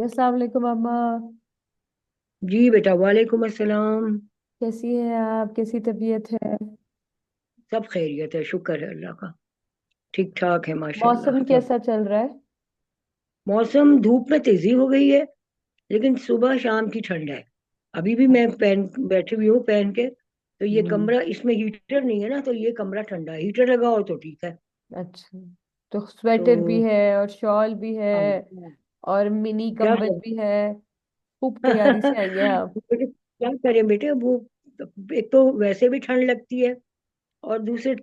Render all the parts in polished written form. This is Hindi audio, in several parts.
अस्सलाम वालेकुम अम्मा। जी बेटा, वालेकुम अस्सलाम। कैसी है आप? कैसी तबीयत है? सब खैरियत है, शुक्र है अल्लाह का। ठीक ठाक है माशाल्लाह मौसम सब। कैसा चल रहा है? मौसम धूप में तेजी हो गई है, लेकिन सुबह शाम की ठंड है। अभी भी मैं पहन बैठी हुई हूँ पहन के। तो ये हम्म। कमरा, इसमें हीटर नहीं है ना, तो ये कमरा ठंडा है। हीटर लगाओ तो ठीक है। अच्छा, तो स्वेटर भी तो है और शॉल भी है हाँ, और मिनी क्या कंबल करें। भी है। खूब तैयारी से आई हैं आप। बेटे, क्या करें बेटे वो। एक तो वैसे भी ठंड लगती है, और दूसरे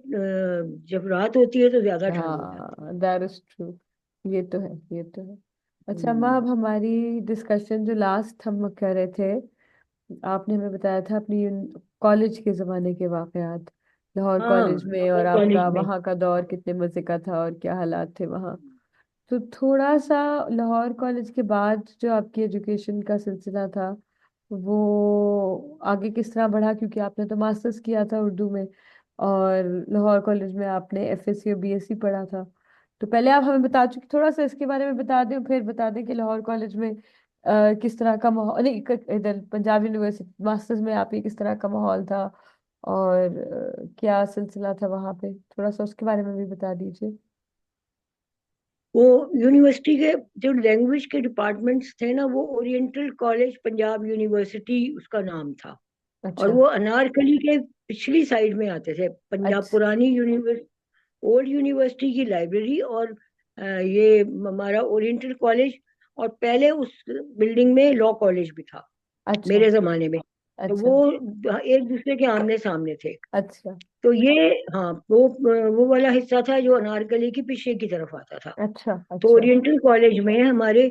जब रात होती है तो ज्यादा ठंड हो जाती है। हाँ, दैट इज ट्रू। ये तो है, ये तो है। अच्छा अम्मा, हम्म। अब हमारी डिस्कशन जो लास्ट हम कर रहे थे, आपने हमें बताया था अपनी कॉलेज के ज़माने के वाकयात, लाहौर हाँ, कॉलेज में, और और आपका कॉलेज में। वहाँ का दौर कितने मज़े का था और क्या हालात थे वहाँ। तो थोड़ा सा लाहौर कॉलेज के बाद जो आपकी एजुकेशन का सिलसिला था, वो आगे किस तरह बढ़ा? क्योंकि आपने तो मास्टर्स किया था उर्दू में, और लाहौर कॉलेज में आपने एफएससी और बीएससी पढ़ा था। तो पहले आप हमें बता चुके, थोड़ा सा इसके बारे में बता दें, फिर बता दें कि लाहौर कॉलेज में किस तरह का माहौल, नहीं, इधर पंजाब यूनिवर्सिटी मास्टर्स में आपके किस तरह का माहौल था, और क्या सिलसिला था वहाँ पे, थोड़ा सा उसके बारे में भी बता दीजिए। वो यूनिवर्सिटी के जो लैंग्वेज के डिपार्टमेंट्स थे ना, वो ओरिएंटल कॉलेज पंजाब यूनिवर्सिटी उसका नाम था। और अच्छा। वो अनारकली के पिछली साइड में आते थे। पंजाब अच्छा। पुरानी यूनिवर्सिटी, ओल्ड यूनिवर्सिटी की लाइब्रेरी, और ये हमारा ओरिएंटल कॉलेज। और पहले उस बिल्डिंग में लॉ कॉलेज भी था, अच्छा। मेरे जमाने में। तो अच्छा। वो एक दूसरे के आमने सामने थे। अच्छा। तो ये, हाँ, वो वाला हिस्सा था जो अनारकली की पीछे की तरफ आता था। अच्छा। तो अच्छा। ओरिएंटल कॉलेज में हमारे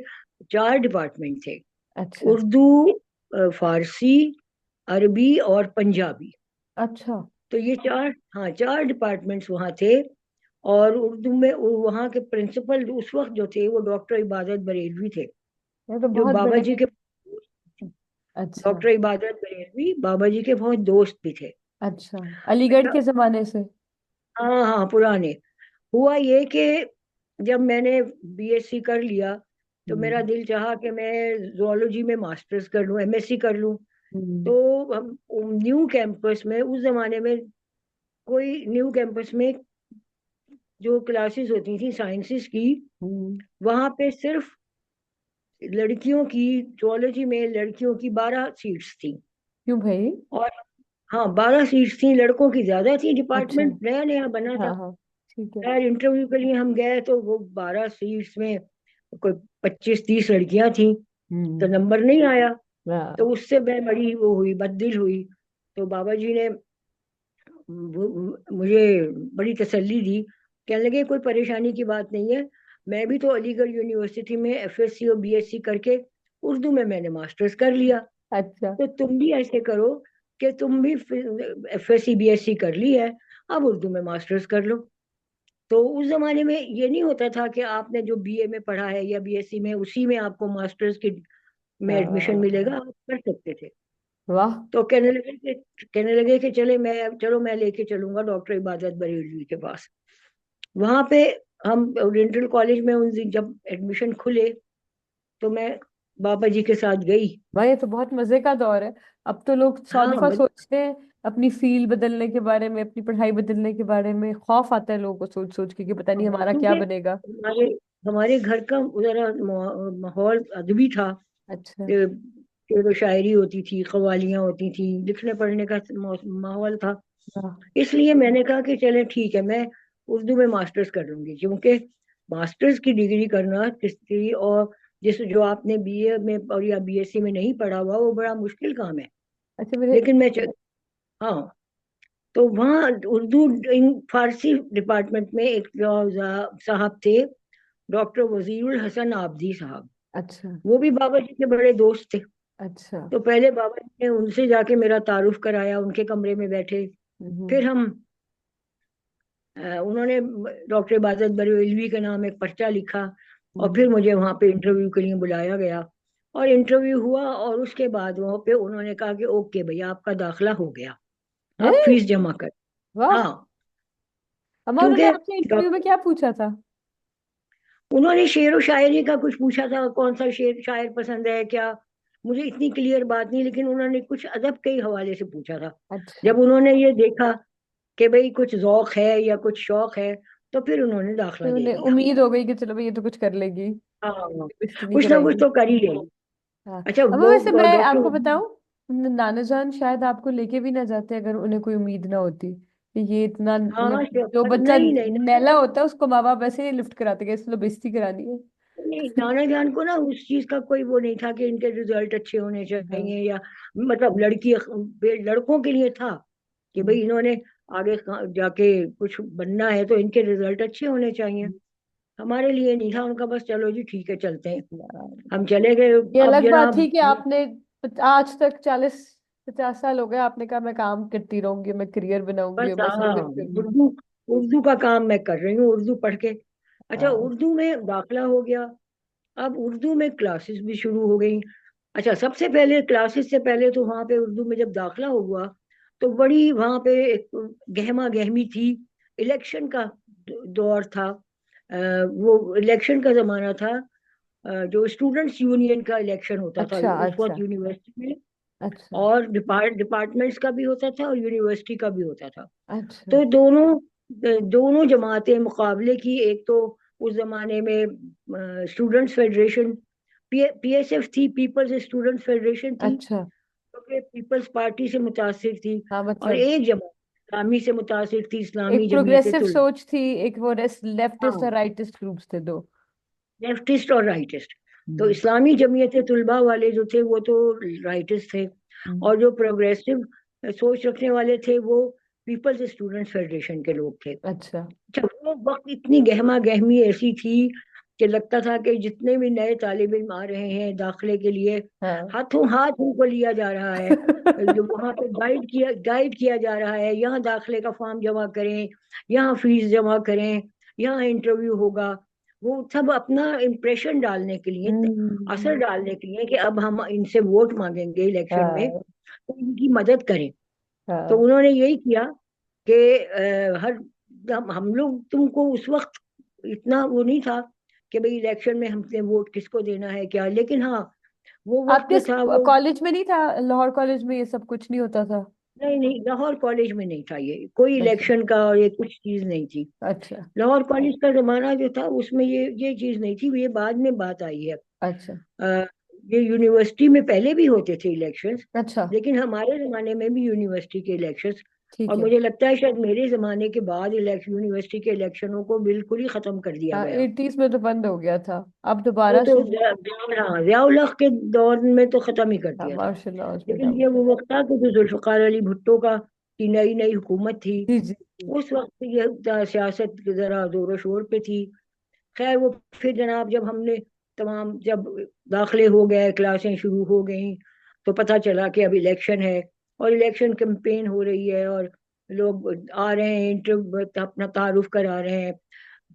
चार डिपार्टमेंट थे। अच्छा। उर्दू, फारसी, अरबी और पंजाबी। अच्छा। तो ये चार, हाँ, चार डिपार्टमेंट्स वहाँ थे। और उर्दू में वहाँ के प्रिंसिपल उस वक्त जो थे वो डॉक्टर इबादत बरेलवी थे, ये तो जो बहुत बाबा बड़े। जी के, अच्छा। डॉक्टर इबादत बरेलवी बाबा जी के बहुत दोस्त भी थे। अच्छा, अलीगढ़ अच्छा, के जमाने से। हाँ हाँ, पुराने। हुआ ये कि जब मैंने बीएससी कर लिया, तो मेरा हम्म। दिल चाहा कि मैं जोलॉजी में मास्टर्स कर लूं, एमएससी कर लूं। हम्म। तो हम न्यू कैंपस में, उस जमाने में कोई न्यू कैंपस में जो क्लासेस होती थी साइंसेस की, हम्म। वहां पे सिर्फ लड़कियों की, जोलॉजी में लड़कियों की 12 सीट्स थी। क्यों भाई? और हाँ, 12 सीट्स थी, लड़कों की ज्यादा थी। अच्छा। डिपार्टमेंट नया नया बना था। हाँ हाँ, ठीक है। यार, इंटरव्यू के लिए हम गए तो वो 12 सीट्स में कोई 25-30 लड़कियां थी। तो हम्म। नंबर नहीं आया। तो हाँ। उससे मैं बड़ी वो हुई, बददिल हुई। तो बाबा जी ने मुझे बड़ी तसल्ली दी। कहने लगे कोई परेशानी की बात नहीं है। मैं भी तो अलीगढ़ यूनिवर्सिटी में एफएससी और बीएससी करके उर्दू में मैंने मास्टर्स कर लिया। अच्छा। तो तुम भी ऐसे करो कि तुम भी एफएससी बीएससी कर ली है, अब उर्दू में मास्टर्स कर लो। तो उस जमाने में ये नहीं होता था कि आपने जो बीए में पढ़ा है या बीएससी में, उसी में आपको मास्टर्स की में एडमिशन हाँ, मिलेगा, आप कर सकते थे। वाह। तो कहने लगे कि चलो मैं लेके चलूंगा डॉक्टर इबादत बरेलवी के पास। वहां पे हम ओरिएंटल कॉलेज में उन दिन जब एडमिशन खुले, तो मैं बाबा जी के साथ गई। भाई, ये तो बहुत मजे का दौर है। अब तो लोग सौ हाँ, दफा सोचते हैं अपनी फील्ड बदलने के बारे में, अपनी पढ़ाई बदलने के बारे में। खौफ आता है लोगों को सोच सोच के कि पता नहीं हमारा क्या क्योंकि बनेगा। हमारे हमारे घर का जरा माहौल अदबी था। अच्छा। शेर व शायरी होती थी, कवालियां होती थी, लिखने पढ़ने का माहौल था। वाह। इसलिए मैंने कहा कि चले ठीक है, मैं उर्दू में मास्टर्स कर लूंगी। क्योंकि मास्टर्स की डिग्री करना किसी और, जिस जो आपने बीए में और या बीएससी में नहीं पढ़ा हुआ, वो बड़ा मुश्किल काम है। अच्छा मेरे। लेकिन हाँ, तो वहाँ उर्दू फारसी डिपार्टमेंट में एक जो साहब थे, डॉक्टर वजीरुल हसन आबदी साहब। अच्छा। वो भी बाबा जी के बड़े दोस्त थे। अच्छा। तो पहले बाबा जी ने उनसे जाके मेरा तारुफ कराया, उनके कमरे में बैठे। हम्म। फिर हम उन्होंने डॉक्टर इबादत बरेलवी का नाम एक पर्चा लिखा। और हम्म। फिर मुझे वहां पे इंटरव्यू के लिए बुलाया गया। और इंटरव्यू हुआ, और उसके बाद वहां पे उन्होंने कहा कि ओके भैया, आपका दाखिला हो गया, है। आप फीस जमा कर। वाह। हाँ, अम्मा, उन्होंने क्योंकि आपसे इंटरव्यू में क्या पूछा था? उन्होंने शेर व शायरी का कुछ पूछा था, कौन सा शेर शायर पसंद है क्या, मुझे इतनी क्लियर बात नहीं, लेकिन उन्होंने कुछ अदब के ही हवाले से पूछा था। अच्छा। जब उन्होंने ये देखा कि भाई कुछ जौक है या कुछ शौक है, तो फिर उन्होंने दाखला तो दे उन्हें दिया। उम्मीद हो गई कि चलो भाई ये तो कुछ कर लेगी, हाँ, बेइज्जती नहीं कुछ ना कुछ कराएगी। तो कर ही लेगी। हाँ। अच्छा अब वो वैसे मैं डॉक्टर, आपको बताऊं, नाना जान शायद आपको लेके भी ना जाते अगर उन्हें कोई उम्मीद ना होती कि ये इतना हाँ जो बच्चा नहीं नहीं मैला होता है उसको माँ बाप वैसे नहीं लिफ्ट कराते कि इसलिए बेइज्जती करानी है। नहीं, नाना जान को ना उस चीज का कोई वो नहीं था कि इनके रिजल्ट अच्छे होने हाँ। चाहिए, या मतलब लड़कों के लिए था कि भाई इन्होंने आगे जाके कुछ बनना है तो इनके रिजल्ट अच्छे होने चाहिए। हमारे लिए नहीं था उनका, बस चलो जी ठीक है चलते हैं। हम चले गए। ये अब अलग बात थी जनाब कि आपने आज तक 40-50 साल हो गए, आपने कहा मैं काम करती रहूंगी, मैं करियर बनाऊंगी बस और मैं सब हाँ, कुछ करूंगी। उर्दू उर्दू का काम मैं कर रही हूँ, उर्दू पढ़ के। अच्छा, हाँ। उर्दू में दाखला हो गया। अब उर्दू में क्लासेस भी शुरू हो गई। अच्छा, सबसे पहले क्लासेस से पहले तो वहां पे उर्दू में जब दाखला हुआ, तो बड़ी वहां पे एक गहमा गहमी थी। इलेक्शन का दौर था। वो इलेक्शन का जमाना था। जो स्टूडेंट्स यूनियन का इलेक्शन होता था अच्छा उस वक्त अच्छा यूनिवर्सिटी में, अच्छा और डिपार्टमेंट्स का भी होता था और यूनिवर्सिटी का भी होता था। अच्छा तो दोनों जमातें मुकाबले की। एक तो उस जमाने में स्टूडेंट्स फेडरेशन, पीएसएफ थी, पीपल्स स्टूडेंट फेडरेशन थी, अच्छा। जो कि पीपल्स पार्टी से मुतासिर थी। हाँ और मतलब एक जमात इस्लामी से मुतासिर थी, इस्लामी एक जमीयत प्रोग्रेसिव तुलबा। सोच थी, एक वो लेफ्टिस्ट और हाँ, राइटिस्ट ग्रुप्स थे दो। लेफ्टिस्ट और राइटिस्ट। तो हम्म। इस्लामी जमीयत तुलबा वाले जो थे वो तो राइटिस्ट थे, हम्म। और जो प्रोग्रेसिव सोच रखने वाले थे वो पीपल्स स्टूडेंट फेडरेशन के लोग थे। अच्छा। अच्छा, वो वक्त इतनी गहमा गहमी ऐसी थी कि लगता था कि जितने भी नए तालिब इल्म आ रहे हैं दाखिले के लिए, हाँ। हाथों हाथ उनको लिया जा रहा है। जो वहां पे गाइड किया जा रहा है, यहाँ दाखिले का फॉर्म जमा करें, यहाँ फीस जमा करें, यहाँ इंटरव्यू होगा। वो सब अपना इम्प्रेशन डालने के लिए, असर हम्म। डालने के लिए कि अब हम इनसे वोट मांगेंगे इलेक्शन में, हाँ तो इनकी मदद करें। तो हाँ। उन्होंने यही किया कि हर हम लोग, तुमको उस वक्त इतना वो नहीं था कि भाई इलेक्शन में हमने वोट किसको देना है क्या, लेकिन हाँ, वो वक्त आपके जो था वो, कॉलेज में नहीं था, लाहौर कॉलेज में ये सब कुछ नहीं होता था? नहीं नहीं, लाहौर कॉलेज में नहीं था ये कोई अच्छा इलेक्शन का, और ये कुछ चीज नहीं थी। अच्छा लाहौर कॉलेज का जमाना जो था उसमें ये चीज नहीं थी, ये बाद में बात आई है। अच्छा अ, ये यूनिवर्सिटी में पहले भी होते थे इलेक्शंस, अच्छा। लेकिन हमारे जमाने में भी यूनिवर्सिटी के इलेक्शंस, ठीक और है। मुझे लगता है शायद मेरे जमाने के बाद इलेक्शन यूनिवर्सिटी के इलेक्शनों को बिल्कुल ही खत्म कर दिया हाँ गया। 80s में तो बंद हो गया था, अब वो दोबारा तो से। हाँ, जियाउल हक के दौर में तो खत्म ही कर हाँ दिया था। मार्शल लेकिन हॉस्पिटल। ये वो वक्त था कि जो जुल्फकार अली भुट्टो का की नई नई हुकूमत थी, जी जी जी। उस वक्त ये सियासत जरा जोरों शोर पे थी। खैर वो फिर जनाब, जब हमने तमाम जब दाखिले हो गए, क्लासें शुरू हो गई, तो पता चला कि अब इलेक्शन है और इलेक्शन कैंपेन हो रही है, और लोग आ रहे हैं, इंटर अपना तारुफ करा रहे हैं।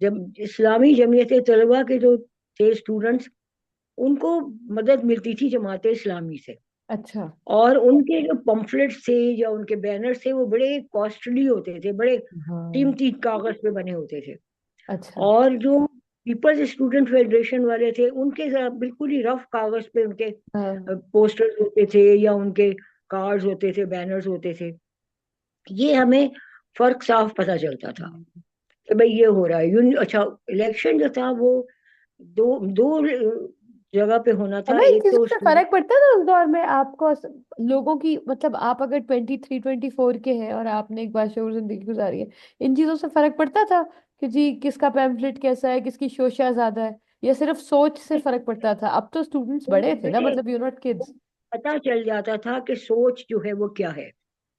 जब इस्लामी जमीयत तलबा के जो थे स्टूडेंट्स, उनको मदद मिलती थी जमात इस्लामी से, अच्छा। और उनके जो पम्फलेट्स थे या उनके बैनर्स थे वो बड़े कॉस्टली होते थे, बड़े हाँ। कीमती कागज पे बने होते थे। अच्छा। और जो पीपल्स स्टूडेंट फेडरेशन वाले थे, उनके जरा बिल्कुल ही रफ कागज पे उनके हाँ। पोस्टर्स होते थे या उनके कार्ड्स होते थे, बैनर्स होते थे। ये हमें फर्क साफ पता चलता था कि भाई ये हो रहा है। अच्छा, इलेक्शन जो था वो दो दो जगह पे होना है था, ना, इन एक चीजों तो से फर्क पड़ता था उस दौर में आपको? लोगों की मतलब आप अगर 23-24 के हैं और आपने एक बाशऊर जिंदगी गुजारी है, इन चीजों से फर्क पड़ता था कि जी किसका पैम्फलेट कैसा है, किसकी शोशा ज्यादा है, या सिर्फ सोच से फर्क पड़ता था? अब तो स्टूडेंट्स बड़े थे ना, बेटे, मतलब यू नॉट किड्स। पता चल जाता था कि सोच जो है वो क्या है।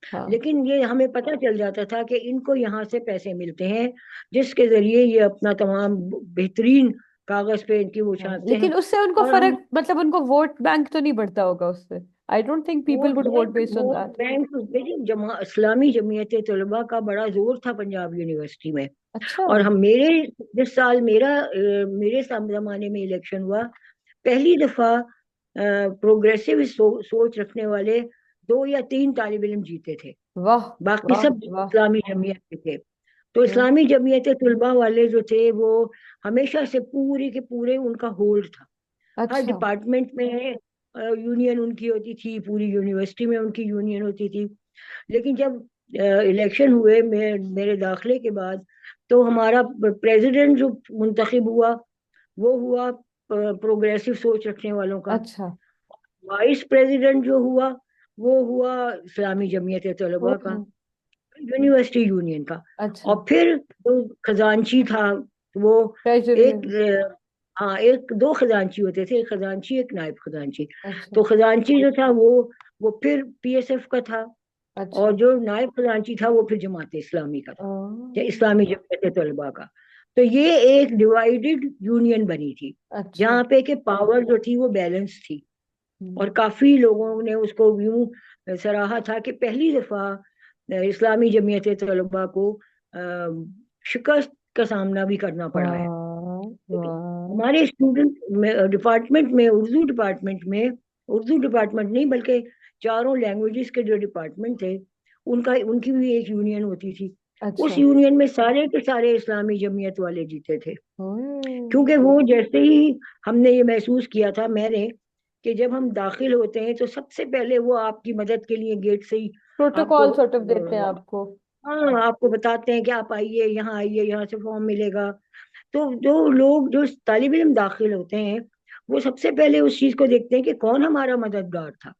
हाँ। लेकिन ये हमें पता चल जाता था कि इनको यहाँ से पैसे मिलते हैं, जिसके जरिए ये अपना तमाम बेहतरीन कागज पे इनकी वो हाँ छापते हैं। लेकिन उससे उनको और हम फर्क, मतलब उनको वोट बैंक तो नहीं बढ़ता होगा उससे? I don't think people would vote based on vote that. Bank Islami Jamiat Talaba का बड़ा जोर था पंजाब यूनिवर्सिटी में। अच्छा। और हम मेरे जिस साल मेरे जमाने में इलेक्शन हुआ, पहली दफा प्रोग्रेसिव सोच रखने वाले दो या तीन तालिब इल्म जीते थे, वाह बाकी वाह सब वाह। इस्लामी जमीयत के थे। तो हाँ। इस्लामी जमीयत तुलबा वाले जो थे वो हमेशा से पूरे के पूरे उनका होल्ड था। हर अच्छा। डिपार्टमेंट में यूनियन उनकी होती थी, पूरी यूनिवर्सिटी में उनकी यूनियन होती थी। लेकिन जब इलेक्शन हुए मेरे दाखिले के बाद, तो हमारा प्रेसिडेंट जो मुंतखब हुआ वो हुआ प्रोग्रेसिव सोच रखने वालों का। अच्छा। वाइस प्रेसिडेंट जो हुआ वो हुआ इस्लामी जमीयत तलबा का, ओ। यूनिवर्सिटी यूनियन का। अच्छा। और फिर जो खजांची था वो ट्रेजरी। एक हाँ, एक दो खजांची होते थे, एक खजांची एक नायब खजांची। अच्छा। तो खजांची जो था वो फिर पीएसएफ का था, और अच्छा। जो नायब खजांची था वो फिर जमात इस्लामी का था, या ओ। इस्लामी जमात तलबा का। तो ये एक डिवाइडेड यूनियन बनी थी, अच्छा। जहाँ पे कि पावर जो थी वो बैलेंस थी। और हम्म। काफी लोगों ने उसको यूं सराहा था कि पहली दफा इस्लामी जमीयत तलबा को शिकस्त का सामना भी करना पड़ा है। वाह वाह। हमारे स्टूडेंट डिपार्टमेंट में, उर्दू डिपार्टमेंट में, उर्दू डिपार्टमेंट नहीं बल्कि चारों लैंग्वेजेस के जो डिपार्टमेंट थे, उनका उनकी भी एक यूनियन होती थी। उस अच्छा। यूनियन में सारे के सारे इस्लामी जमीयत वाले जीते थे। हम्म। क्योंकि वो जैसे ही हमने ये महसूस किया था मैंने, कि जब हम दाखिल होते हैं तो सबसे पहले वो आपकी मदद के लिए गेट से ही आपको प्रोटोकॉल सॉर्ट ऑफ देते हैं आपको। हाँ, आपको बताते हैं कि आप आइए, यहाँ से फॉर्म मिलेगा। तो जो लोग, जो तालिब इल्म दाखिल होते हैं, वो सबसे पहले उस चीज को देखते हैं कि कौन हमारा मददगार था।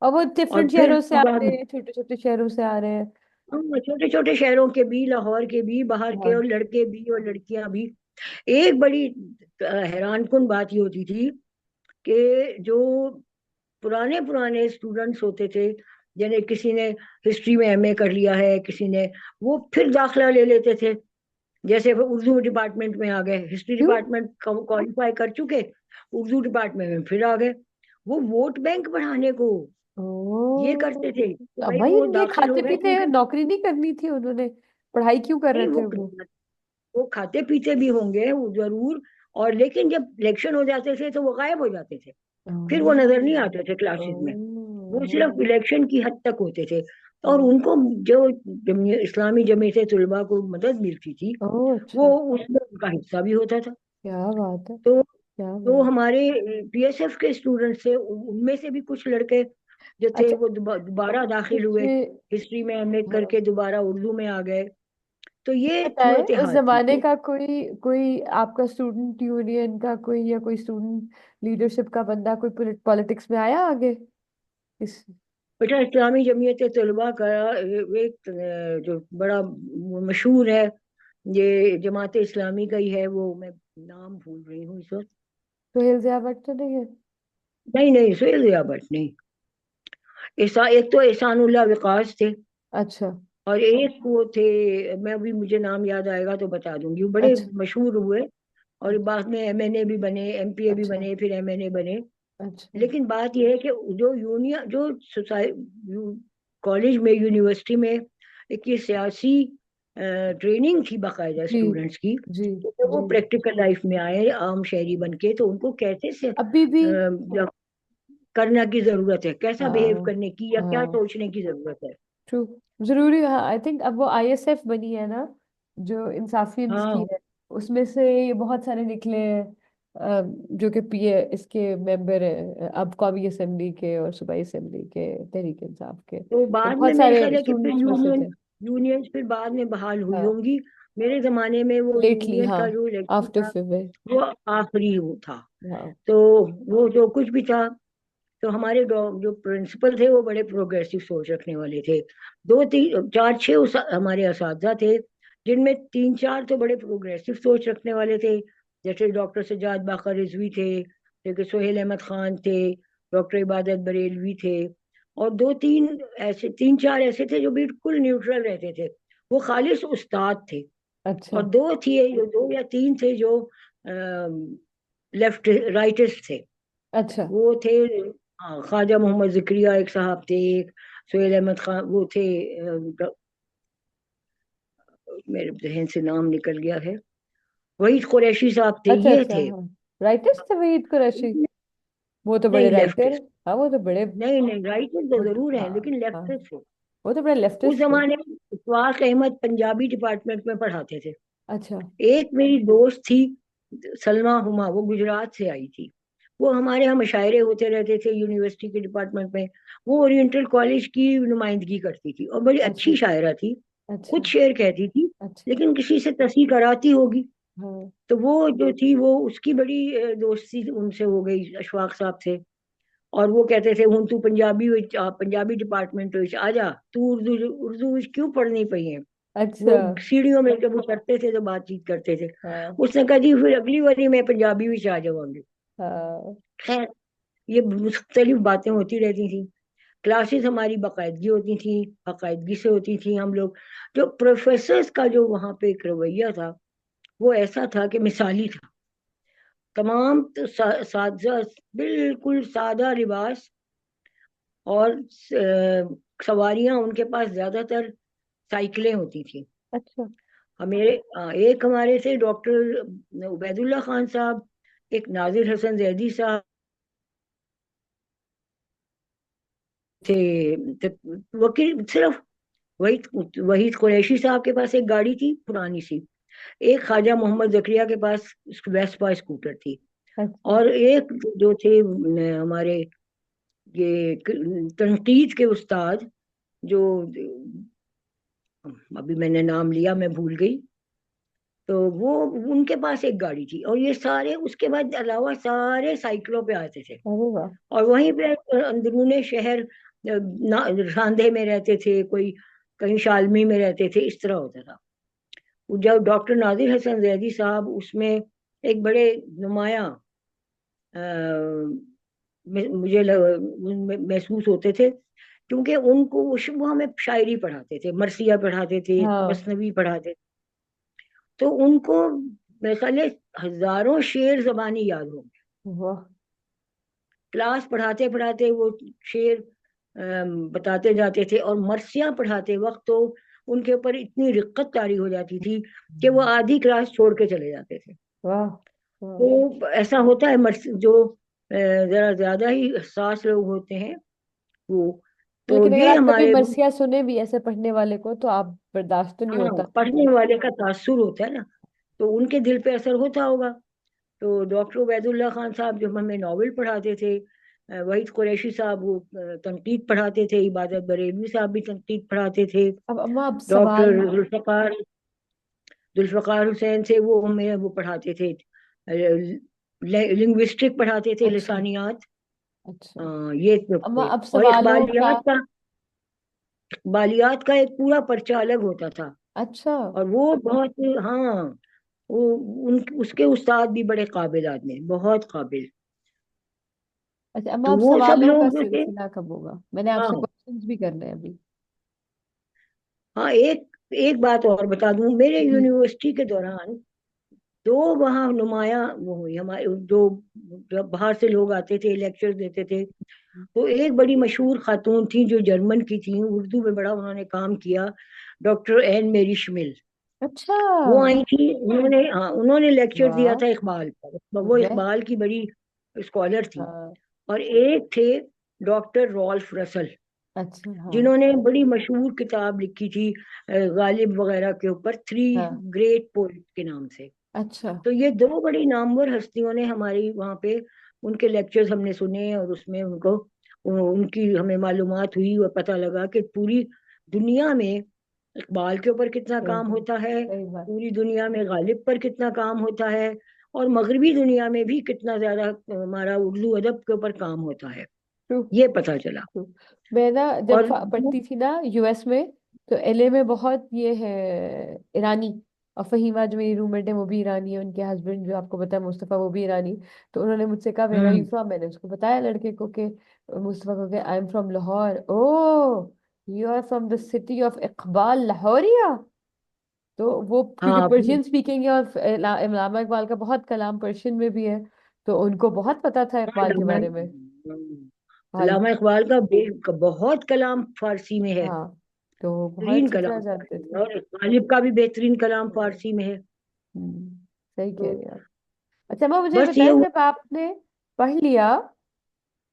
और वो और डिफरेंट फिर शहरों से आते हैं, छोटे छोटे शहरों से आ रहे हैं। छोटे छोटे शहरों के भी, लाहौर के भी, बाहर के, हाँ। और लड़के भी और लड़कियां भी। एक बड़ी हैरान कुन बात ये होती थी कि जो पुराने पुराने स्टूडेंट्स होते थे, जिन्हें किसी ने हिस्ट्री में एमए कर लिया है, किसी ने, वो फिर दाखिला ले लेते थे। जैसे वो उर्दू डिपार्टमेंट में आ गए, हिस्ट्री क्यों? डिपार्टमेंट क्वालिफाई कर चुके, उर्दू डिपार्टमेंट में फिर आ गए। वो वोट बैंक बढ़ाने को ये ओ। करते थे कि अब भाई भाई वो उनके दाखिल हो खाते गए पीते क्योंकि नौकरी नहीं करनी थी उन्होंने, पढ़ाई क्यों कर रहे नहीं, थे वो? वो खाते पीते भी होंगे वो जरूर। और लेकिन जब इलेक्शन हो जाते थे तो वो गायब हो जाते थे, फिर वो नजर नहीं आते थे ओ। क्लासेस में। वो सिर्फ इलेक्शन की हद तक होते थे। और ओ। उनको जो इस्लामी जमीयत तुलबा को मदद मिलती थी, ओ, वो अच्छा। उसमें उनका हिस्सा भी होता था। क्या बात है, तो क्या जो बात। हमारे पीएसएफ के स्टूडेंट्स थे, उनमें से भी कुछ लड़के जो थे अच्छा। वो दोबारा दाखिल हुए, मुझे, हिस्ट्री में एमए हाँ, करके दोबारा उर्दू में आ गए। तो ये बताए सूरत उस हाल थी। जमाने तो का कोई कोई आपका स्टूडेंट यूनियन का कोई, या कोई स्टूडेंट लीडरशिप का बंदा कोई पॉलिटिक्स में आया आगे इस? बेटा, इस्लामी जमीयत तलबा का एक जो बड़ा मशहूर है, ये जमात इस्लामी का ही है, वो मैं नाम भूल रही हूँ इस वक्त। सोहेल जिया भट्ट तो नहीं है? नहीं नहीं, सुहेल जिया भट्ट नहीं। एक तो एहसानुल्लाह विकास थे, अच्छा। और एक वो थे, मैं अभी मुझे नाम याद आएगा तो बता दूंगी, वो बड़े अच्छा। मशहूर हुए। और अच्छा। बाद में एमएनए भी बने, एमपीए भी अच्छा। बने, फिर एमएनए बने। अच्छा। लेकिन बात यह है कि जो यूनियन, जो कॉलेज में, यूनिवर्सिटी में एक ये सियासी ट्रेनिंग थी बाकायदा जी। स्टूडेंट्स की, जी। तो जब वो जी। प्रैक्टिकल लाइफ में आए आम शहरी बन के, तो उनको कैसे से अभी भी। करने की जरूरत है, कैसा बिहेव हाँ। करने की, या क्या हाँ। सोचने की जरूरत है। ट्रू। जरूरी है, हाँ। आई थिंक अब वो आईएसएफ बनी है ना, जो इंसाफियंस की हाँ, है, उसमें से ये बहुत सारे निकले हैं, जो कि पीए इसके मेंबर है, अब कौमी असेंबली के और सूबाई असेंबली के, तहरीक इंसाफ के, तो तो बाद में बहुत मेरे सारे ख्याल है कि फिर स्टूडेंट्स में से थे। यूनियंस फिर बाद में बहाल हुई हाँ। होंगी। मेरे जमाने में वो लेटली, यूनियन हाँ। का जो इलेक्शन आफ्टर था, फिवे। वो आखिरी वो था। हाँ। तो वो जो कुछ भी था, तो हमारे जो प्रिंसिपल थे वो बड़े प्रोग्रेसिव सोच रखने वाले थे। दो तीन चार छह हमारे असातिज़ा थे, जिनमें तीन चार तो बड़े प्रोग्रेसिव सोच रखने वाले थे। जैसे डॉक्टर सजाद बाकर रिजवी थे, जैसे सोहेल अहमद खान थे, डॉक्टर इबादत बरेलवी थे। और दो तीन ऐसे, तीन चार ऐसे थे जो बिल्कुल न्यूट्रल रहते थे, वो खालिस उस्ताद थे। अच्छा। और दो थे, जो दो या तीन थे जो लेफ्ट राइटिस्ट थे। अच्छा। वो थे, हाँ, ख्वाजा मोहम्मद जिक्रिया एक साहब थे, एक सोहेल अहमद खान वो थे, मेरे जहन से नाम निकल गया है, वहीद कुरैशी साहब थे, अच्छा। ये अच्छा। थे। हाँ। राइटर्स थे वहीद कुरैशी? वो तो बड़े नहीं, राइटर। लेफ्टिस्ट। हाँ, वो तो बड़े। नहीं नहीं, राइटिस्ट तो वो तो, जरूर हैं हाँ। लेकिन हाँ। लेफ्टिस्ट थे। वो तो बड़े उस लेफ्टिस्ट थे। जमाने में इशफाक अहमद पंजाबी डिपार्टमेंट में पढ़ाते थे। अच्छा। एक मेरी दोस्त थी, सलमा हुमा, वो गुजरात से आई थी। वो हमारे यहाँ मुशायरे होते रहते थे यूनिवर्सिटी के डिपार्टमेंट में। वो ओरिएंटल कॉलेज की नुमाइंदगी करती थी और बड़ी अच्छा। अच्छी शायरा थी। खुद अच्छा। शेर कहती थी, अच्छा। लेकिन किसी से तसी कराती होगी। हाँ। तो वो जो थी, वो उसकी बड़ी दोस्ती उनसे हो गई, अशफाक साहब से। और वो कहते थे, हूं तू पंजाबी पंजाबी डिपार्टमेंट आ जा, तू उर्दू उर्दू क्यों पढ़नी पई है। अच्छा। वो सीढ़ियों में जब उतरते थे तो बातचीत करते थे। हाँ। उसने कहा जी फिर अगली बारी मैं पंजाबी में आ जाऊंगी। हाँ। खैर, ये मुख्तलिफ बातें होती रहती थी। क्लासेस हमारी बाकायदगी होती थी, बाकायदगी से होती थी। हम लोग, जो प्रोफेसर्स का जो वहाँ पे एक रवैया था, वो ऐसा था कि मिसाली था। तमाम तो साजा, बिल्कुल सादा लिबास, और सवारियां उनके पास ज्यादातर साइकिलें होती थी। अच्छा। एक हमारे थे डॉक्टर उबैदुल्ला खान साहब, एक नाजिर हसन जैदी साहब थे। वकील सिर्फ वहीद वहीद कुरैशी साहब के पास एक गाड़ी थी पुरानी सी। एक ख्वाजा मोहम्मद जकरिया के पास वेस्पा स्कूटर थी। अच्छा। और एक जो थे हमारे ये तनकीद के उस्ताद, जो अभी मैंने नाम लिया, मैं भूल गई। तो वो, उनके पास एक गाड़ी थी, और ये सारे उसके बाद अलावा सारे साइकिलों पे आते थे। अरे वाह। और वहीं पे अंदरूने शहर रांधे में रहते थे, कोई कहीं शालमी में रहते थे, इस तरह होता था। जब डॉक्टर नाजिर हसन जैदी साहब उसमें एक बड़े नुमाया मुझे महसूस होते थे, क्योंकि उनको वो हमें शायरी पढ़ाते थे, मरसिया पढ़ाते थे, हाँ। मसनवी पढ़ाते थे। तो उनको मेरे ख्याल है हजारों शेर जबानी याद होंगे। वाह। क्लास पढ़ाते पढ़ाते वो शेर बताते जाते थे, और मरसिया पढ़ाते वक्त तो उनके ऊपर इतनी रिक्कत तारी हो जाती थी कि वो आधी क्लास छोड़ के चले जाते थे। वाह। वाह। तो ऐसा होता है, मर्स जो जरा ज्यादा ही हसास लोग होते हैं वो। तो लेकिन अगर ये आप कभी हमारे, मरसिया सुने भी ऐसे पढ़ने वाले को तो आप बर्दाश्त तो नहीं हाँ, होता। पढ़ने वाले का तासुर होता है ना, तो उनके दिल पे असर होता होगा। तो डॉक्टर उबैदुल्ला खान साहब जो हमें नॉवेल पढ़ाते थे, वहीद कुरैशी साहब वो तनकीद पढ़ाते थे, इबादत बरेलवी साहब भी तनकीद पढ़ाते थे। अब अम्मा अब सवाल। डॉक्टर जुल्फकार हुसैन से वो हमें वो पढ़ाते थे, लिंग्विस्टिक पढ़ाते थे, अच्छा। लिसानियात। अच्छा। ये सब अम्मा थे। अब और सवालों का। इकबालियात का एक पूरा पर्चा अलग होता था। अच्छा। और वो बहुत, हाँ, वो उसके उस्ताद भी बड़े काबिल आदमी, बहुत काबिल। अच्छा अम्मा तो अब वो सब सवालों का लोग जो थे, सिलसिला कब होगा? मैंने आपसे हाँ क्वेश्चंस भी करने हैं अभी। हाँ, एक एक बात और बता दूं, मेरे जी। यूनिवर्सिटी के दौरान दो वहाँ नुमाया वो हुई हमारे, जो जब बाहर से लोग आते थे लेक्चर देते थे। तो एक बड़ी मशहूर खातून थी जो जर्मन की थी, उर्दू में बड़ा उन्होंने काम किया, डॉक्टर एन मेरी शमिल। अच्छा। वो आई थी, उन्होंने, हाँ, उन्होंने लेक्चर दिया वाह। था इकबाल पर, वो वह। इकबाल की बड़ी स्कॉलर थी। हाँ। और एक थे डॉक्टर रॉल्फ रसल, अच्छा। हाँ। जिन्होंने बड़ी मशहूर किताब लिखी थी गालिब वगैरह के ऊपर, थ्री हाँ। ग्रेट पोइट के नाम से। अच्छा। तो ये दो बड़ी नामवर हस्तियों ने हमारी वहाँ पे, उनके लेक्चर्स हमने सुने, और उसमें उनको उनकी हमें मालूमात हुई, और पता लगा कि पूरी दुनिया में इकबाल के ऊपर कितना सही काम बात। होता है, सही बात। पूरी दुनिया में गालिब पर कितना काम होता है, और मगरबी दुनिया में भी कितना ज्यादा हमारा उर्दू अदब के ऊपर काम होता है, ट्रू। ये पता चला। ट्रू। मैं ना जब और पढ़ती थी ना यूएस में, तो एलए में बहुत ये है ईरानी। और फहीमा जो मेरी रूममेट है वो भी ईरानी है, उनके हस्बैंड जो आपको पता है मुस्तफ़ा वो भी ईरानी। तो उन्होंने मुझसे कहा where are you hmm, from, मैंने उसको बताया लड़के को कि मुस्तफ़ा को, कि I am from Lahore. Oh, you are from the city of Iqbal Lahoriya. तो वो क्योंकि हाँ, पर्शियन स्पीकिंग है और इल्लामा इकबाल का बहुत कलाम पर्शियन में भी है, तो उनको बहुत पता था इकबाल के अल्लामा बारे में। हाँ। अल्लामा इकबाल का बहुत कलाम फारसी में है, हाँ। तो बहुत बेहतरीन अच्छी तरह कलाम जानते फारसी में, थे। और गालिब का भी बेहतरीन कलाम फारसी में है। सही तो कह रही हैं आप। अच्छा मैं मुझे बस ये बताएं, हुआ। जब आपने पढ़ लिया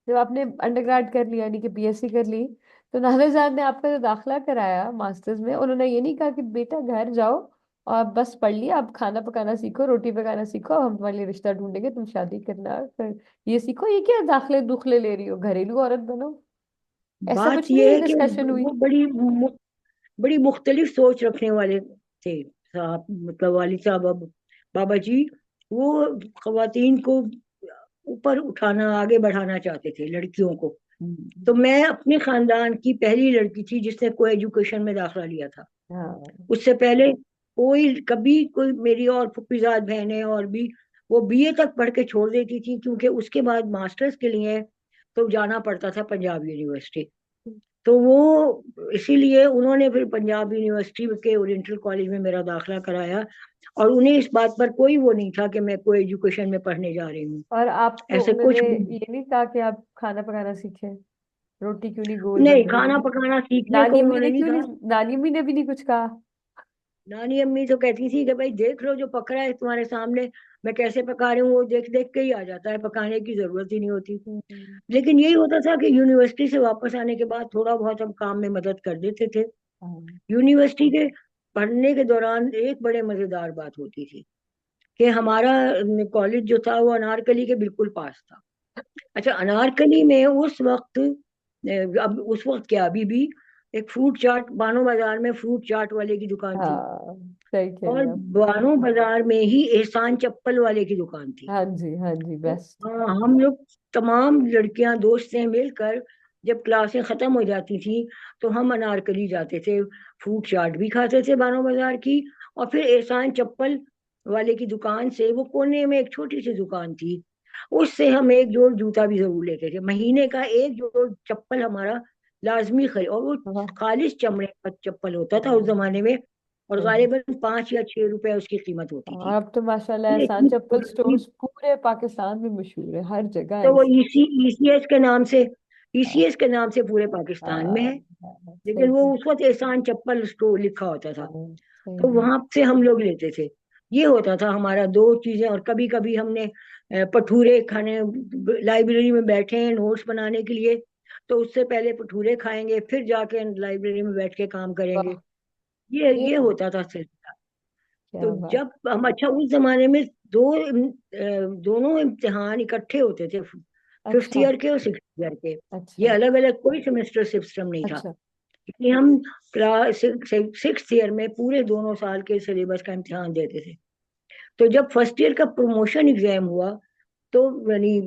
जब आपने अंडरग्रेड कर लिया यानी कि बीएससी कर ली, तो नानाजान ने आपका जो दाखिला कराया मास्टर्स में, उन्होंने ये नहीं कहा कि बेटा घर जाओ और बस पढ़ लिया, अब खाना पकाना सीखो, रोटी पकाना सीखो, अब हम तुम्हारे लिए रिश्ता ढूंढेंगे, तुम शादी करना, फिर ये सीखो, ये क्या दाखले दुखले ले रही हो, घरेलू औरत बनो, ऐसा बात कुछ यह नहीं है कि डिस्कशन हुई? वो बड़ी मुख्तलिफ सोच रखने वाले थे साहब, मतलब वालिद साहब, अब बाबा जी, वो खवातीन को ऊपर उठाना, आगे बढ़ाना चाहते थे, लड़कियों को। हम्म। तो मैं अपने खानदान की पहली लड़की थी जिसने को एजुकेशन में दाखिला लिया था। हाँ। उससे पहले कोई कभी कोई, मेरी और फुफीजाद बहनें और भी, वो बीए तक पढ़ के छोड़ देती थी, क्योंकि उसके बाद मास्टर्स के लिए तो जाना पड़ता था पंजाब यूनिवर्सिटी। तो वो इसीलिए उन्होंने फिर पंजाब यूनिवर्सिटी के ओरिएंटल कॉलेज में मेरा दाखिला कराया। और उन्हें इस बात पर कोई वो नहीं था कि मैं कोई एजुकेशन में पढ़ने जा रही हूँ, और आपको ऐसे उन्होंने कुछ भी। ये नहीं कहा कि आप खाना पकाना सीखें, रोटी क्यों नहीं गोल नहीं, बन रही? खाना पकाना सीखने को नानी अम्मी उन्होंने ने नहीं क्यों कहा। नहीं, नानी अम्मी ने भी नहीं कुछ कहा? नानी अम्मी तो कहती थी कि भाई देख लो, जो पक रहा है तुम्हारे सामने, मैं कैसे पका रही हूँ, वो देख देख के ही आ जाता है, पकाने की जरूरत ही नहीं होती। हम्म। लेकिन यही होता था कि यूनिवर्सिटी से वापस आने के बाद थोड़ा बहुत हम काम में मदद कर देते थे। हाँ। यूनिवर्सिटी के पढ़ने के दौरान एक बड़े मजेदार बात होती थी कि हमारा कॉलेज जो था वो अनारकली के बिल्कुल पास था। अच्छा, अनारकली में उस वक्त, अब उस वक्त क्या, अभी भी एक फ्रूट चाट, बानो बाजार में फ्रूट चाट वाले की दुकान थी। हाँ, सही कह रही और हैं आप। बानो बाजार में ही एहसान चप्पल वाले की दुकान थी। हाँ जी, हाँ जी, तो बेस्ट। हम लोग तमाम लड़कियां दोस्तें मिलकर, जब क्लासें खत्म हो जाती थी, तो हम अनारकली जाते थे, फ्रूट चाट भी खाते थे बानो बाजार की, और फिर एहसान चप्पल वाले की दुकान से, वो कोने में एक छोटी सी दुकान थी, उससे हम एक जोड़ जूता भी जरूर लेते थे। महीने का एक जोड़ चप्पल हमारा लाजमी खरीद, और वो हाँ। खालिश चमड़े का चप्पल होता था उस हाँ, जमाने में, और सही। गालिबन 5 या 6 रुपए उसकी कीमत होती हाँ, थी। अब तो माशाल्लाह ये एहसान इतनी चप्पल पुरानी। स्टोर्स पूरे पाकिस्तान में मशहूर है, हर जगह तो वो ऐसी। ईसीएस के नाम से, हाँ। ईसीएस के नाम से पूरे पाकिस्तान में हाँ। है। हाँ, लेकिन वो सही। उस वक्त एहसान चप्पल स्टोर लिखा होता था। हाँ, सही तो है। वहां से हम लोग लेते थे। ये होता था हमारा दो चीजें। और कभी कभी हमने पठूरे खाने, लाइब्रेरी में बैठे हैं नोट्स बनाने के लिए, तो उससे पहले पठूरे खाएंगे, फिर जाके लाइब्रेरी में बैठ के काम करेंगे। वाह। ये ये तो होता था सिलसिला। तो क्या बात। जब हम, अच्छा, उस जमाने में दोनों इम्तिहान इकट्ठे होते थे, फिफ्थ अच्छा। ईयर के और सिक्स ईयर के। ये अच्छा। अलग अलग कोई सेमेस्टर सिस्टम नहीं था। अच्छा। इसलिए हम क्लास सिक्स ईयर में पूरे दोनों साल के सिलेबस का इम्तिहान देते थे। तो जब फर्स्ट ईयर का प्रमोशन एग्जाम हुआ, तो यानी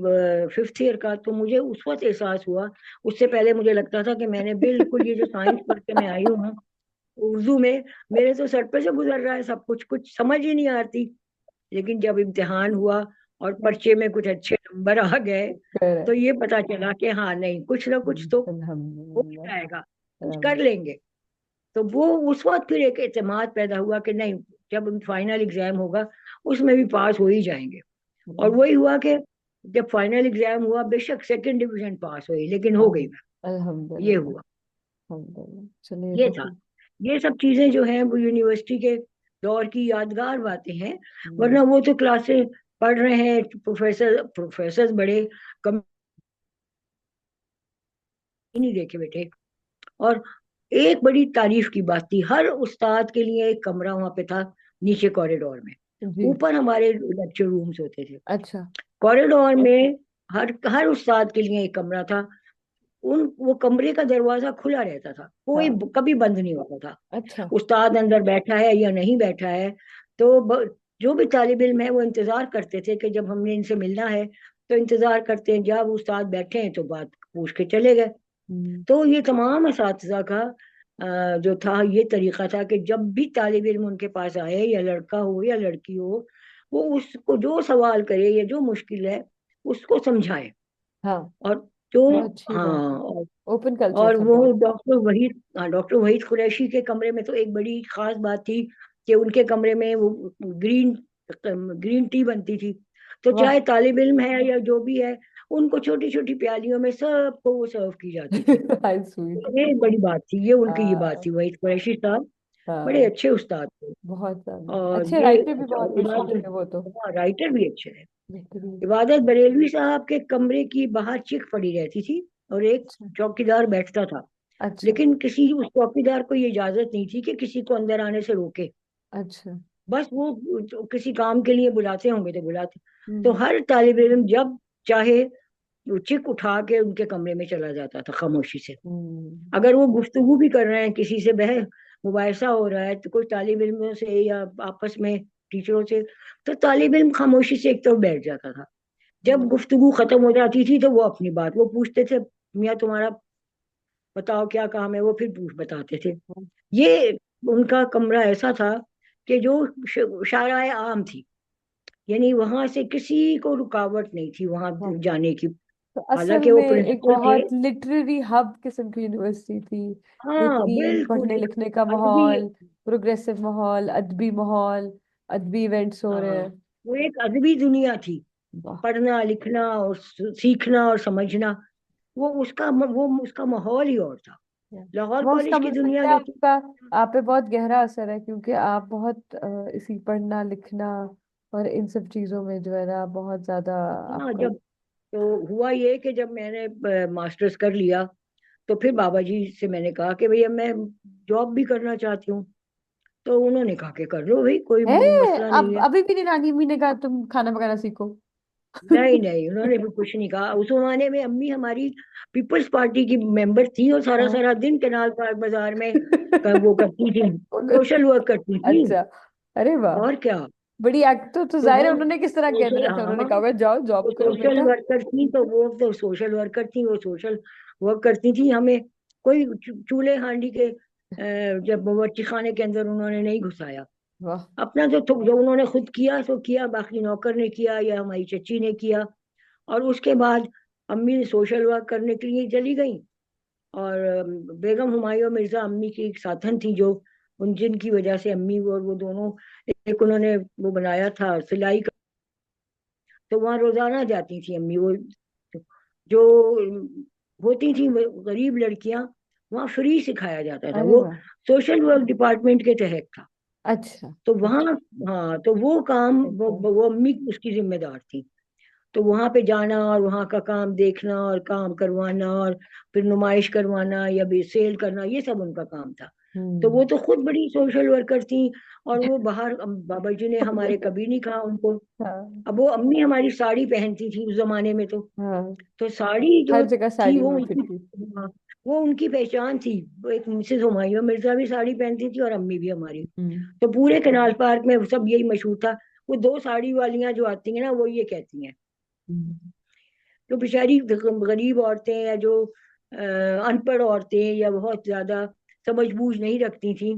फिफ्थ ईयर का, तो मुझे उस वक्त एहसास हुआ। उससे पहले मुझे लगता था कि मैंने बिल्कुल ये जो साइंस पढ़ के मैं आई हूँ उर्दू में, मेरे तो सर पे से गुजर रहा है सब कुछ, कुछ समझ ही नहीं आती। लेकिन जब इम्तिहान हुआ और पर्चे में कुछ अच्छे नंबर आ गए, तो करेक्ट। ये पता चला कि हाँ, नहीं, कुछ ना कुछ तो हो ही अल्हम्दुलिल्लाह। जाएगा, कुछ कर लेंगे। तो वो उस वक्त फिर एक एतमाद पैदा हुआ कि नहीं, जब फाइनल एग्जाम होगा उसमें भी पास हो ही जाएंगे। और वही हुआ कि जब फाइनल एग्जाम हुआ, बेशक सेकंड डिवीजन पास हुई, लेकिन हो गई मैं। ये अल्हम्दुलिल्लाह। हुआ, अल्हम्दुलिल्लाह, चलिए ये तो था। फिर। ये सब चीजें जो हैं वो यूनिवर्सिटी के दौर की यादगार बातें हैं। हम्म। वरना वो तो क्लासें पढ़ रहे हैं, प्रोफेसर बड़े कम ही नहीं देखे बेटे। और एक बड़ी तारीफ की बात थी, हर उस्ताद के लिए एक कमरा वहां पे था, नीचे कॉरिडोर में। जी। ऊपर हमारे लेक्चर रूम्स होते थे। अच्छा। कॉरिडोर में हर हर उस्ताद के लिए एक कमरा था। वो कमरे का दरवाजा खुला रहता था, कोई हाँ। कभी बंद नहीं होता था। अच्छा। उस्ताद अंदर बैठा है या नहीं बैठा है, तो जो भी तालिब इल्म है वो इंतजार करते थे कि जब हमने इनसे मिलना है, तो इंतजार करते हैं, जब उस्ताद बैठे हैं तो बात पूछ के चले गए। हम्म। तो ये तमाम असातिज़ा का जो था, ये तरीका था कि जब भी तालिब इल्म उनके पास आए, या लड़का हो या लड़की हो, वो उसको जो सवाल करे या जो मुश्किल है उसको समझाए। हाँ, और जो, बहुत अच्छी बात है। हाँ, ओपन कल्चर और था वो बहुत। डॉक्टर वहीद कुरैशी के कमरे में तो एक बड़ी खास बात थी कि उनके कमरे में वो ग्रीन ग्रीन टी बनती थी। तो वाह। चाहे तालिब इल्म है या जो भी है, उनको छोटी छोटी प्यालियों में सबको वो सर्व की जाती थी। हाय स्वीट। ये एक बड़ी बात थी, ये उनकी ये बात हाँ। थी, वहीद कुरैशी साहब बड़े हाँ, अच्छे उस्ताद थे। बहुत ज्यादा और अच्छे ये, राइटर भी अच्छा, बहुत और मशहूर इबादत, थे वो तो। हाँ, राइटर भी अच्छे थे। बेहतरीन। इबादत बरेलवी साहब के कमरे की बाहर चिक पड़ी रहती थी और एक अच्छा। चौकीदार बैठता था। अच्छा। लेकिन किसी उस चौकीदार को ये इजाजत नहीं थी कि किसी को अंदर आने से रोके। अच्छा। बस वो तो किसी काम के लिए बुलाते होंगे तो बुलाते। तो हम्म। हर तालिब इल्म जब चाहे वो चिक उठा के उनके कमरे में चला जाता था खामोशी से। हम्म। अगर वो गुफ्तगू भी कर रहे हैं, किसी से बह मुबाहिसा हो रहा है तो कोई तालिब इल्मों से या आपस में टीचरों से, तो तालिब इल्म खामोशी से एक तरफ बैठ जाता था। जब हम्म। गुफ्तगू खत्म हो जाती थी तो वो अपनी बात वो पूछते थे, मियाँ तुम्हारा बताओ क्या काम है, वो फिर पूछ बताते थे। ये उनका कमरा ऐसा था कि जो शाराए आम थी, यानी वहां से किसी को रुकावट नहीं थी वहां वाह। जाने की। तो असल हालांकि वो में एक प्रिंसिपल थे। बहुत लिटरेरी हब किस्म की यूनिवर्सिटी थी। हाँ बेहतरीन बिल्कुल पढ़ने एक लिखने का अदबी, माहौल, प्रोग्रेसिव माहौल, अदबी माहौल, अदबी इवेंट्स हो रहे हाँ हैं। वो एक अदबी दुनिया थी। वाह। पढ़ना लिखना और सीखना और समझना, वो उसका माहौल ही और था। लाहौर वो उसका कॉलेज की मुझे दुनिया लगता है जैसे। आपका, आप पे बहुत गहरा असर है, क्योंकि आप बहुत इसी पढ़ना लिखना और इन सब चीजों में जो है ना बहुत ज्यादा हाँ आपका। जब तो हुआ ये कि जब मैंने मास्टर्स कर लिया तो फिर बाबा जी से मैंने कहा कि भैया मैं जॉब भी करना चाहती हूँ। तो उन्होंने कहा कि कर लो भाई, कोई है। मसला नहीं अब है। अभी भी नहीं नानी अम्मी ने कहा तुम खाना पकाना सीखो? नहीं नहीं, उन्होंने भी कुछ नहीं कहा। उस जमाने में अम्मी हमारी पीपल्स पार्टी की मेंबर थी और सारा हाँ। सारा दिन कैनाल पार्क बाजार में वो करती थी, सोशल वर्क करती थी। अच्छा। अरे वाह। और क्या। बड़ी एक्टिव तो तो जाहिर है, वो उन्होंने किस तरह कह सोशल, देना था? हाँ उन्होंने कहा होगा जाओ वो जॉब करो सोशल बेटा। वर्कर थी तो वो तो सोशल वर्कर थी, वो सोशल वर्क करती थी। हमें कोई चूल्हे हांडी के जब बावर्ची खाने के अंदर उन्होंने नहीं घुसाया। वाह। अपना जो उन्होंने खुद किया सो किया, बाकी नौकर ने किया या हमारी चच्ची ने किया। और उसके बाद अम्मी सोशल वर्क करने के लिए चली गई। और बेगम हुमायूं मिर्जा अम्मी की एक साथन थी, जो उन जिनकी वजह से अम्मी और वो दोनों, एक उन्होंने वो बनाया था सिलाई का। तो वहाँ रोजाना जाती थी अम्मी। वो जो होती थी वो गरीब लड़कियां, वहाँ फ्री सिखाया जाता था। अरे वो वाह। सोशल वर्क डिपार्टमेंट के तहत था। अच्छा। तो वहाँ, अच्छा। हाँ तो वो काम अच्छा। वो अम्मी उसकी जिम्मेदार थी। तो वहां पे जाना और वहां का काम देखना और काम करवाना और फिर नुमाइश करवाना या भी सेल करना, ये सब उनका काम था। तो वो हम्म। तो खुद बड़ी सोशल वर्कर थी। और वो बाहर बाबा जी ने हमारे कभी नहीं कहा उनको। हाँ। अब वो अम्मी हमारी साड़ी पहनती थी उस जमाने में। हाँ। तो साड़ी जो हर जगह थी साड़ी वो में उनकी, फिरती। हाँ, वो उनकी पहचान थी। वो एक मिसेज हुमायूं मिर्जा भी साड़ी पहनती थी और अम्मी भी हमारी। हम्म। तो पूरे कैनाल पार्क में सब यही मशहूर था। वो दो साड़ी वालियां जो आती हैं ना, वो ये कहती हैं। हम्म। तो बेचारी गरीब औरतें या जो अनपढ़ औरतें या बहुत ज्यादा समझ बूझ नहीं रखती थी,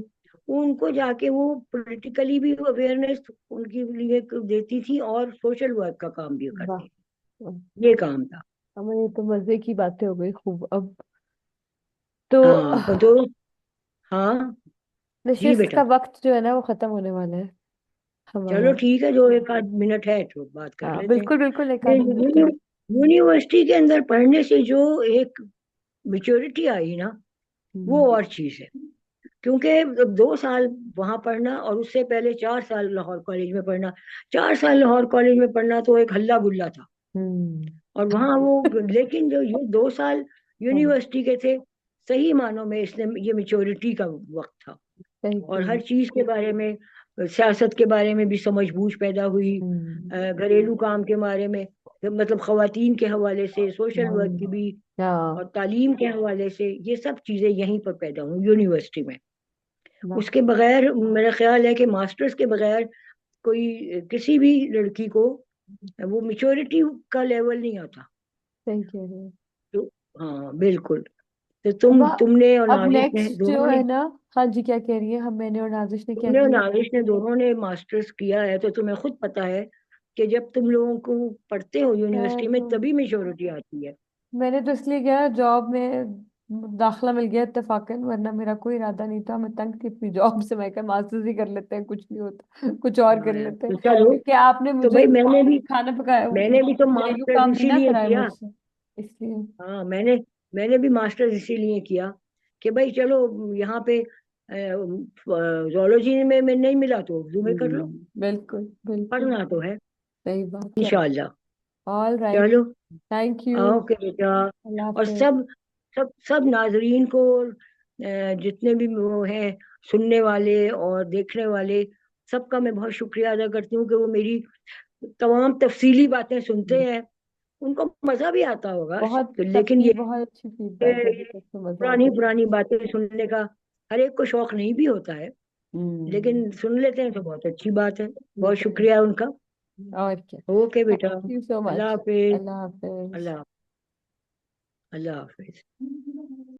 उनको जाके वो पॉलिटिकली भी अवेयरनेस उनके लिए देती थी और सोशल वर्क का काम भी वाह। करती वाह। थी। ये काम था। हमें ये तो मजे की बातें हो गई खूब। अब तो हाँ तो हाँ जी नशिस्त बेटा। का वक्त जो है ना वो खत्म होने वाला है चलो हमारा। ठीक है, जो एक आध मिनट है तो बात कर हाँ लेते हैं। बिल्कुल बिल्कुल, एक ये आध मिनट तो। यूनिवर्सिटी के अंदर पढ़ने से जो एक मेच्योरिटी आई ना, वो हम्म। और चीज है। क्योंकि अब 2 साल वहां पढ़ना और उससे पहले 4 साल लाहौर कॉलेज में पढ़ना, 4 साल लाहौर कॉलेज में पढ़ना तो एक हल्ला गुल्ला था। हम्म। और वहाँ वो, लेकिन जो ये 2 साल हाँ, यूनिवर्सिटी के थे, सही मानों में इसने ये मेच्योरिटी का वक्त था। सही और कह रहे हर हैं। चीज के बारे में, सियासत के बारे में भी समझ बूझ पैदा हुई। घरेलू काम के बारे में, मतलब खवातीन के हवाले से, सोशल वर्क की हम्म। भी, और हाँ। तालीम के हवाले से, ये सब चीजें यहीं पर पैदा हुई यूनिवर्सिटी में। वाह। उसके बगैर मेरा ख्याल है कि मास्टर्स के बगैर कोई किसी भी लड़की को वो मेच्योरिटी का लेवल नहीं आता। सही कह रहे हैं। तो हाँ बिल्कुल। तो अब तुमने और अब नाजिश ने नेक्स्ट जो दोनों ने, है ना। हाँ जी, क्या कह रही है? हम, मैंने और नाजिश ने क्या तुमने और किया? नाजिश ने दोनों ने मास्टर्स किया है तो तुम्हें खुद पता है कि जब तुम लोगों को पढ़ते हो मैं यूनिवर्सिटी में तो तभी मेच्योरिटी आती है। मैंने तो इसलिए गया, जॉब में दाखला मिल गया इत्तेफाकन, वरना मेरा कोई इरादा नहीं था। मैं तंग थी अपनी जॉब से, मैं कहा मास्टर्स ही कर लेते हैं, कुछ नहीं होता कुछ और कर हाँ लेते हैं। तो चलो। क्योंकि आपने तो मुझे भाई खाना पकाया, मैंने भी तो घरेलू मास्टर्स काम नहीं ना इसीलिए कराए किया। मुझसे, इसलिए। हाँ मैंने भी मास्टर्स इसीलिए किया कि भाई चलो यहाँ पे जोलॉजी में नहीं मिला तो उर्दू में कर लो, बिल्कुल बिल्कुल। पढ़ना तो है। सही बात है। इंशाल्लाह। All right. चलो, थैंक यू। ओके बेटा। अल्लाह और हाफिज। सब सब सब नाजरीन को, जितने भी वो हैं सुनने वाले और देखने वाले, सबका मैं बहुत शुक्रिया अदा करती हूँ कि वो मेरी तमाम तफसीली बातें सुनते हैं। उनको मजा भी आता होगा, बहुत लेकिन सबकी ये बहुत अच्छी फीडबैक है, अभी ये तक तो मजा पुरानी आता है। पुरानी बातें सुनने का हर एक को शौक नहीं भी होता है, हम्म। लेकिन सुन लेते हैं तो बहुत अच्छी बात है। ये बहुत तो है। शुक्रिया उनका। और क्या। ओके बेटा। Thank you so Allah much. Hafiz. Allah Hafiz. Allah Allah Hafiz.